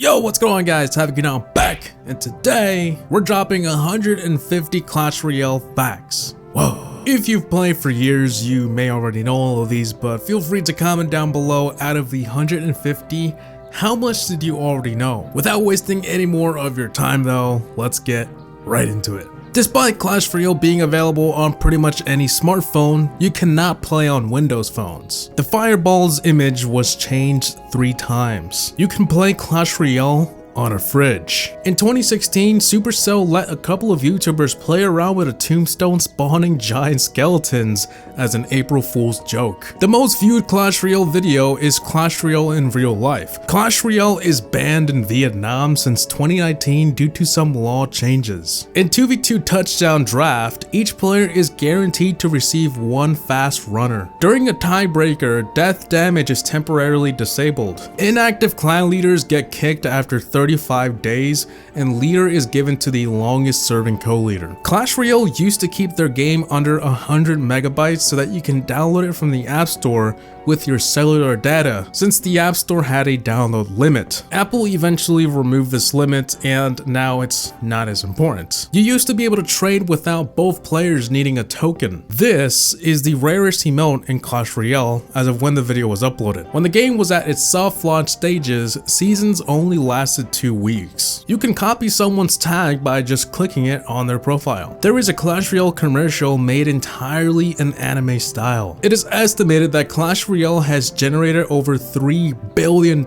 Yo, what's going on guys, Havoc now back, and today we're dropping 150 Clash Royale facts. Whoa. If you've played for years, you may already know all of these, but feel free to comment down below out of the 150, how much did you already know? Without wasting any more of your time though, let's get right into it. Despite Clash Royale being available on pretty much any smartphone, you cannot play on Windows phones. The Fireball's image was changed 3 times. You can play Clash Royale on a fridge. In 2016, Supercell let a couple of YouTubers play around with a tombstone spawning giant skeletons as an April Fool's joke. The most viewed Clash Royale video is Clash Royale in real life. Clash Royale is banned in Vietnam since 2019 due to some law changes. In 2v2 touchdown draft, each player is guaranteed to receive 1 fast runner. During a tiebreaker, death damage is temporarily disabled. Inactive clan leaders get kicked after 35 days, and leader is given to the longest serving co-leader. Clash Royale used to keep their game under 100 megabytes so that you can download it from the App Store with your cellular data, since the App Store had a download limit. Apple eventually removed this limit, and now it's not as important. You used to be able to trade without both players needing a token. This is the rarest emote in Clash Royale as of when the video was uploaded. When the game was at its soft launch stages, seasons only lasted 2 weeks. You can copy someone's tag by just clicking it on their profile. There is a Clash Royale commercial made entirely in anime style. It is estimated that Clash Royale has generated over $3 billion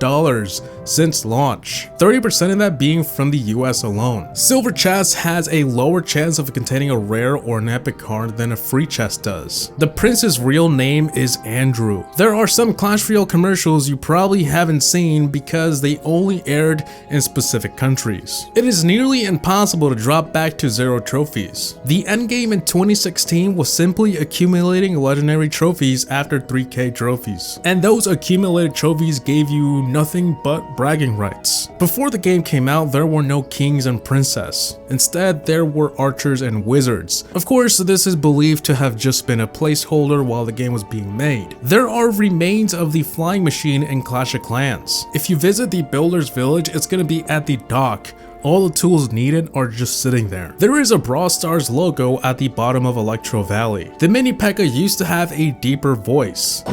since launch, 30% of that being from the US alone. Silver chest has a lower chance of containing a rare or an epic card than a free chest does. The prince's real name is Andrew. There are some Clash Royale commercials you probably haven't seen because they only aired in specific countries. It is nearly impossible to drop back to 0 trophies. The endgame in 2016 was simply accumulating legendary trophies after 3k trophies, and those accumulated trophies gave you nothing but bragging rights. Before the game came out, there were no kings and princess. Instead, there were archers and wizards. Of course, this is believed to have just been a placeholder while the game was being made. There are remains of the flying machine in Clash of Clans. If you visit the builder's village, it's gonna be at the dock. All the tools needed are just sitting there. There is a Brawl Stars logo at the bottom of Electro Valley. The mini P.E.K.K.A used to have a deeper voice.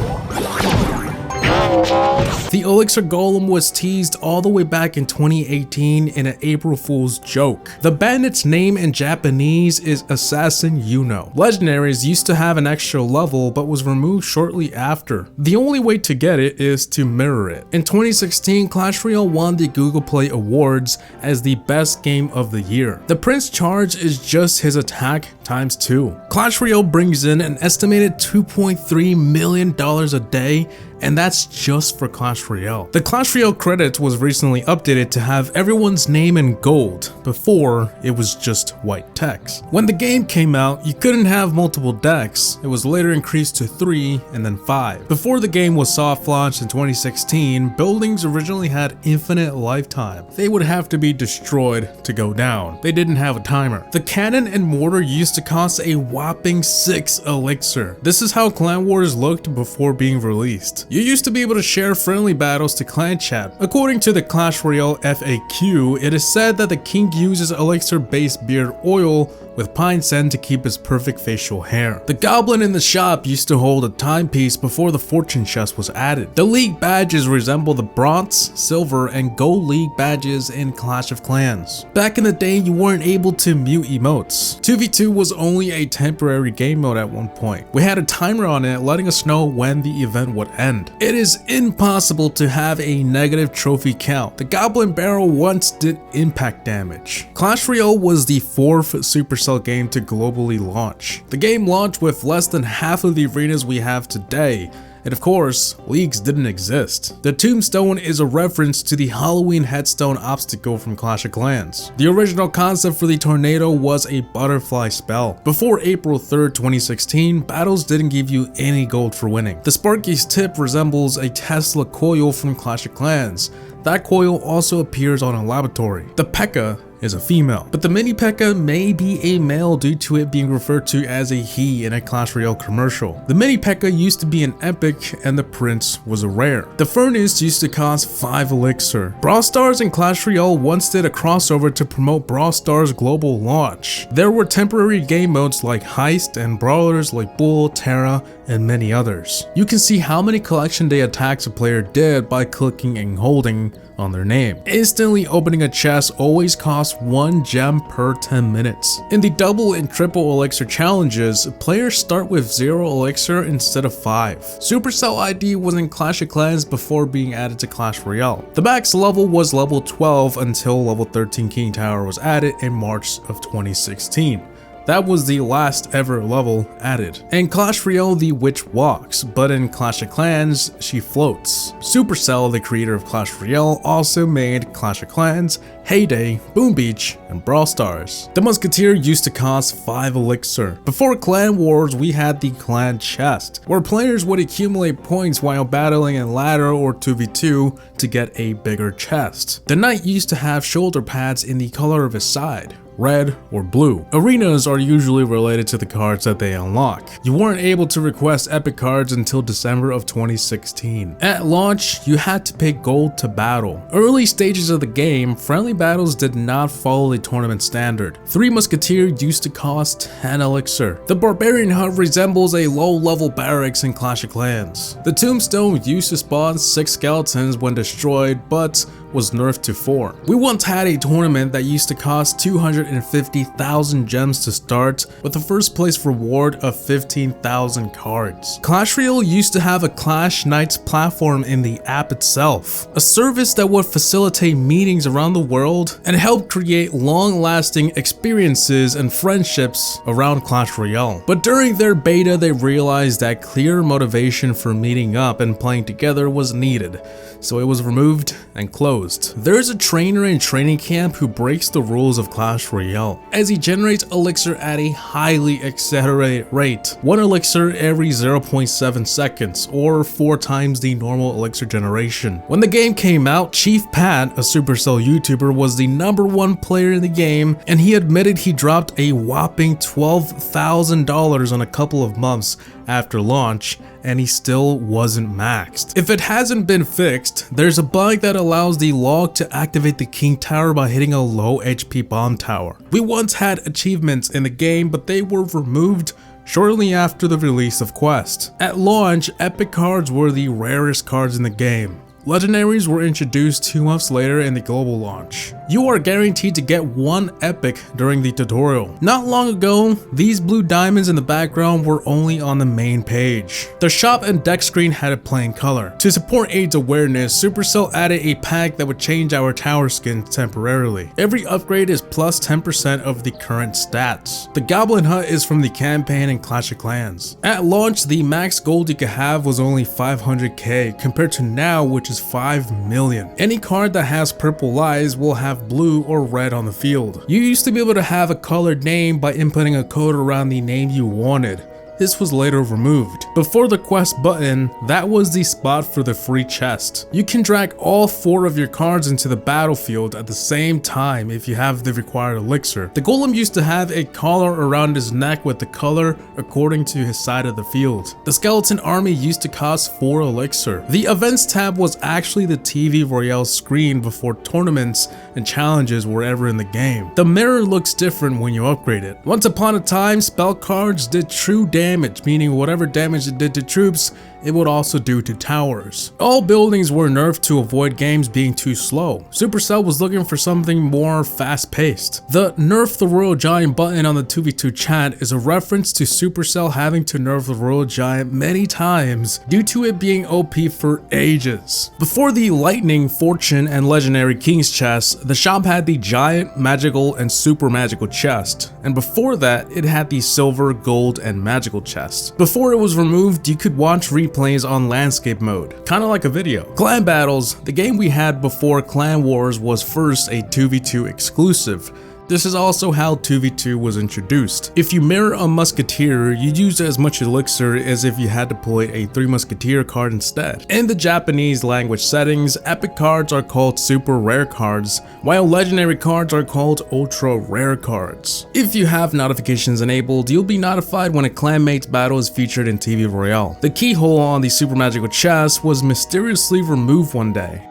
The Elixir Golem was teased all the way back in 2018 in an April Fool's joke. The bandit's name in Japanese is Assassin Yuno. Legendaries used to have an extra level but was removed shortly after. The only way to get it is to mirror it. In 2016, Clash Royale won the Google Play Awards as the best game of the year. The Prince charge is just his attack times 2. Clash Royale brings in an estimated $2.3 million a day, and that's just for Clash Royale. The Clash Royale credits was recently updated to have everyone's name in gold. Before, it was just white text. When the game came out, you couldn't have multiple decks. It was later increased to 3 and then 5. Before the game was soft launched in 2016, buildings originally had infinite lifetime. They would have to be destroyed to go down. They didn't have a timer. The cannon and mortar used to cost a whopping 6 elixir. This is how Clan Wars looked before being released. You used to be able to share friendly battles to clan chat. According to the Clash Royale FAQ, it is said that the king uses elixir-based beard oil with pine scent to keep his perfect facial hair. The goblin in the shop used to hold a timepiece before the fortune chest was added. The league badges resemble the bronze, silver, and gold league badges in Clash of Clans. Back in the day, you weren't able to mute emotes. 2v2 was only a temporary game mode at one point. We had a timer on it letting us know when the event would end. It is impossible to have a negative trophy count. The goblin barrel once did impact damage. Clash Royale was the 4th supercell game to globally launch. The game launched with less than half of the arenas we have today, and of course, leagues didn't exist. The tombstone is a reference to the Halloween headstone obstacle from Clash of Clans. The original concept for the tornado was a butterfly spell. Before April 3rd, 2016, battles didn't give you any gold for winning. The Sparky's tip resembles a Tesla coil from Clash of Clans. That coil also appears on a laboratory. The P.E.K.K.A is a female, but the mini P.E.K.K.A may be a male due to it being referred to as a he in a Clash Royale commercial. The mini P.E.K.K.A used to be an epic and the prince was a rare. The furnace used to cost 5 elixir. Brawl Stars and Clash Royale once did a crossover to promote Brawl Stars' global launch. There were temporary game modes like Heist and brawlers like Bull, Terra, and many others. You can see how many collection day attacks a player did by clicking and holding on their name. Instantly opening a chest always costs 1 gem per 10 minutes. In the double and triple elixir challenges, players start with 0 elixir instead of 5. Supercell ID was in Clash of Clans before being added to Clash Royale. The max level was level 12 until level 13 King Tower was added in March of 2016. That was the last ever level added. In Clash Royale, the witch walks, but in Clash of Clans, she floats. Supercell, the creator of Clash Royale, also made Clash of Clans, Heyday, Boom Beach, and Brawl Stars. The Musketeer used to cost 5 elixir. Before Clan Wars, we had the Clan Chest, where players would accumulate points while battling in ladder or 2v2 to get a bigger chest. The Knight used to have shoulder pads in the color of his side, red or blue. Arenas are usually related to the cards that they unlock. You weren't able to request epic cards until December of 2016. At launch, you had to pay gold to battle. Early stages of the game, friendly battles did not follow the tournament standard. 3 Musketeer used to cost 10 elixir. The Barbarian Hut resembles a low-level barracks in Clash of Clans. The Tombstone used to spawn 6 skeletons when destroyed, but was nerfed to 4. We once had a tournament that used to cost 250,000 gems to start, with a first place reward of 15,000 cards. Clash Royale used to have a Clash Knights platform in the app itself, a service that would facilitate meetings around the world and help create long-lasting experiences and friendships around Clash Royale. But during their beta, they realized that clear motivation for meeting up and playing together was needed, so it was removed and closed. There's a trainer in training camp who breaks the rules of Clash Royale, as he generates elixir at a highly accelerated rate, 1 elixir every 0.7 seconds, or 4 times the normal elixir generation. When the game came out, Chief Pat, a Supercell YouTuber, was the #1 player in the game, and he admitted he dropped a whopping $12,000 on a couple of months after launch, and he still wasn't maxed. If it hasn't been fixed, there's a bug that allows the log to activate the King Tower by hitting a low HP bomb tower. We once had achievements in the game, but they were removed shortly after the release of Quest. At launch, epic cards were the rarest cards in the game. Legendaries were introduced 2 months later in the global launch. You are guaranteed to get 1 epic during the tutorial. Not long ago, these blue diamonds in the background were only on the main page. The shop and deck screen had a plain color. To support AIDS awareness, Supercell added a pack that would change our tower skins temporarily. Every upgrade is plus 10% of the current stats. The Goblin Hut is from the campaign in Clash of Clans. At launch, the max gold you could have was only 500k compared to now, which is 5 million. Any card that has purple eyes will have blue or red on the field. You used to be able to have a colored name by inputting a code around the name you wanted. This was later removed. Before the quest button, that was the spot for the free chest. You can drag all 4 of your cards into the battlefield at the same time if you have the required elixir. The golem used to have a collar around his neck with the color according to his side of the field. The skeleton army used to cost 4 elixir. The events tab was actually the TV Royale screen before tournaments and challenges were ever in the game. The mirror looks different when you upgrade it. Once upon a time, spell cards did true damage, meaning whatever damage it did to troops, it would also do to towers. All buildings were nerfed to avoid games being too slow. Supercell was looking for something more fast-paced. The nerf the Royal Giant button on the 2v2 chat is a reference to Supercell having to nerf the Royal Giant many times due to it being OP for ages. Before the Lightning, Fortune, and Legendary King's chests, the shop had the Giant, Magical, and Super Magical chest, and before that, it had the Silver, Gold, and Magical chest. Before it was removed, you could watch replays on landscape mode, kinda like a video. Clan Battles, the game we had before Clan Wars, was first a 2v2 exclusive. This is also how 2v2 was introduced. If you mirror a musketeer, you'd use as much elixir as if you had to pull a 3 musketeer card instead. In the Japanese language settings, epic cards are called super rare cards, while legendary cards are called ultra rare cards. If you have notifications enabled, you'll be notified when a clanmate's battle is featured in TV Royale. The keyhole on the super magical chest was mysteriously removed one day.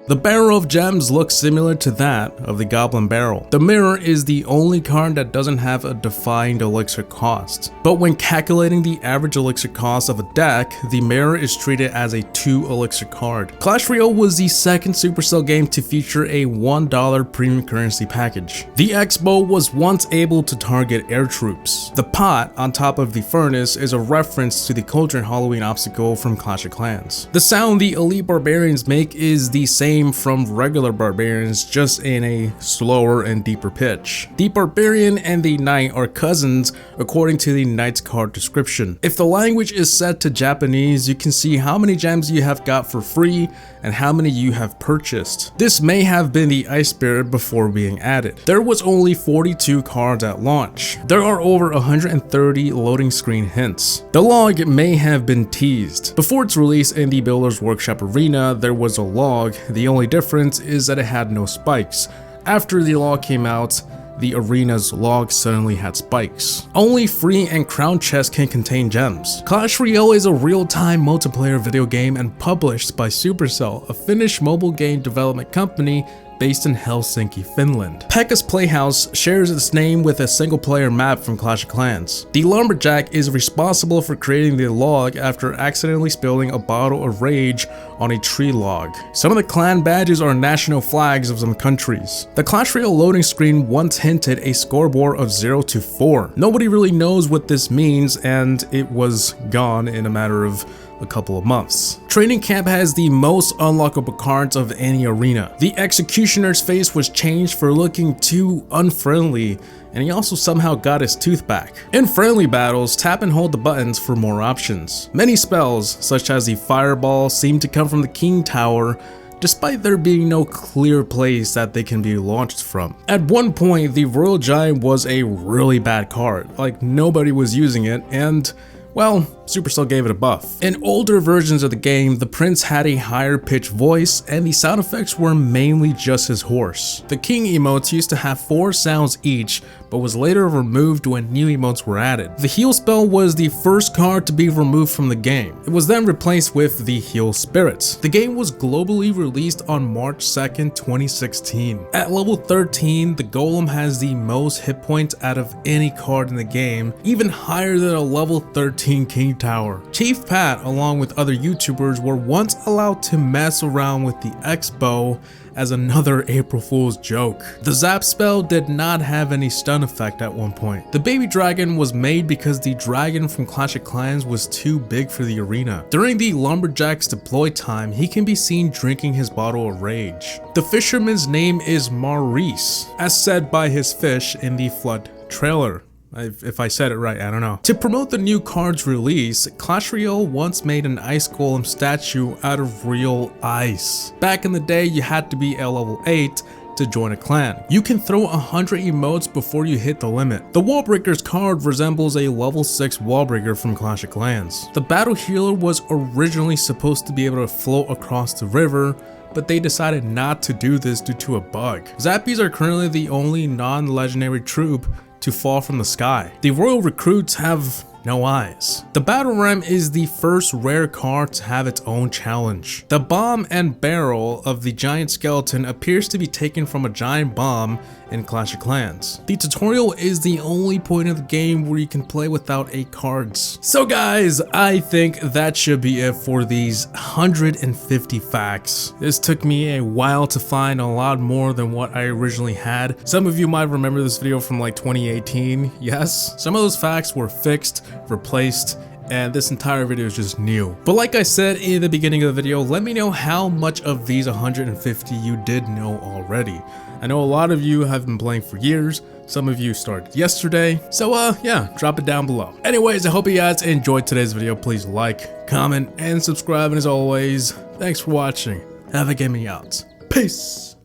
The barrel of gems looks similar to that of the goblin barrel. The mirror is the only card that doesn't have a defined elixir cost. But when calculating the average elixir cost of a deck, the mirror is treated as a 2 elixir card. Clash Royale was the second Supercell game to feature a $1 premium currency package. The X-bow was once able to target air troops. The pot on top of the furnace is a reference to the Cauldron Halloween obstacle from Clash of Clans. The sound the elite barbarians make is the same from regular barbarians, just in a slower and deeper pitch. The barbarian and the knight are cousins according to the knight's card description. If the language is set to Japanese, you can see how many gems you have got for free and how many you have purchased. This may have been the ice spirit before being added. There was only 42 cards at launch. There are over 130 loading screen hints. The log may have been teased. Before its release in the Builder's Workshop Arena, there was a log. The only difference is that it had no spikes. After the log came out, the arena's log suddenly had spikes. Only free and crown chests can contain gems. Clash Royale is a real-time multiplayer video game and published by Supercell, a Finnish mobile game development company based in Helsinki, Finland. Pekka's Playhouse shares its name with a single-player map from Clash of Clans. The Lumberjack is responsible for creating the log after accidentally spilling a bottle of rage on a tree log. Some of the clan badges are national flags of some countries. The Clash Royale loading screen once hinted a scoreboard of 0 to 4. Nobody really knows what this means, and it was gone in a matter of a couple of months. Training Camp has the most unlockable cards of any arena. The Executioner's face was changed for looking too unfriendly, and he also somehow got his tooth back. In friendly battles, tap and hold the buttons for more options. Many spells, such as the Fireball, seem to come from the King Tower, despite there being no clear place that they can be launched from. At one point, the Royal Giant was a really bad card, like nobody was using it, and well, Supercell gave it a buff. In older versions of the game, the prince had a higher pitched voice and the sound effects were mainly just his horse. The king emotes used to have 4 sounds each, but was later removed when new emotes were added. The heal spell was the first card to be removed from the game. It was then replaced with the heal spirits. The game was globally released on March 2nd, 2016. At level 13, the golem has the most hit points out of any card in the game, even higher than a level 13 King Tower. Chief Pat, along with other YouTubers, were once allowed to mess around with the X-bow as another April Fool's joke. The zap spell did not have any stun effect at one point. The baby dragon was made because the dragon from Clash of Clans was too big for the arena. During the Lumberjack's deploy time, he can be seen drinking his bottle of rage. The fisherman's name is Maurice, as said by his fish in the Flood trailer. If I said it right, I don't know. To promote the new card's release, Clash Royale once made an ice golem statue out of real ice. Back in the day, you had to be at level 8 to join a clan. You can throw 100 emotes before you hit the limit. The Wallbreaker's card resembles a level 6 Wallbreaker from Clash of Clans. The Battle Healer was originally supposed to be able to float across the river, but they decided not to do this due to a bug. Zappies are currently the only non-legendary troop to fall from the sky. The Royal Recruits have no eyes. The Battle Ram is the first rare card to have its own challenge. The bomb and barrel of the giant skeleton appears to be taken from a giant bomb in Clash of Clans. The tutorial is the only point of the game where you can play without cards. So guys, I think that should be it for these 150 facts. This took me a while to find, a lot more than what I originally had. Some of you might remember this video from like 2018. Yes, some of those facts were fixed, replaced, and this entire video is just new. But like I said in the beginning of the video, let me know how much of these 150 you did know already. I know a lot of you have been playing for years, some of you started yesterday, so yeah, drop it down below. Anyways, I hope you guys enjoyed today's video. Please like, comment, and subscribe, and as always, thanks for watching. Have a gaming out. Peace!